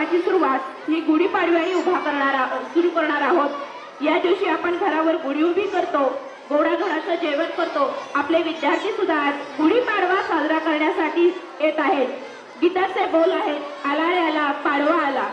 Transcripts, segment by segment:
कामाची सुरुवात ही गुढीपाडव्याने सुरू करणार आहोत। या दिवशी आपण घरावर गुढी उभी करतो, गोडाधोडाचं जेवण करतो। आपले विद्यार्थी सुद्धा आज गुढीपाडवा साजरा करण्यासाठी येत आहेत। गीताचे बोल आहेत, आला रे आला पाडवा आला।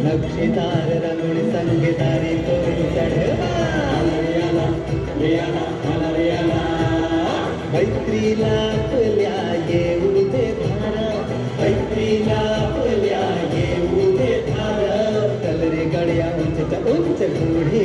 नक्षीदार रंगोळी संगीतारी तोरण चढवा मैत्रीला फुल्या येऊ दे धारा, मैत्रीला फुल्या येऊ दे धारा, कलरे गड्या उंचच्या उंच गुढी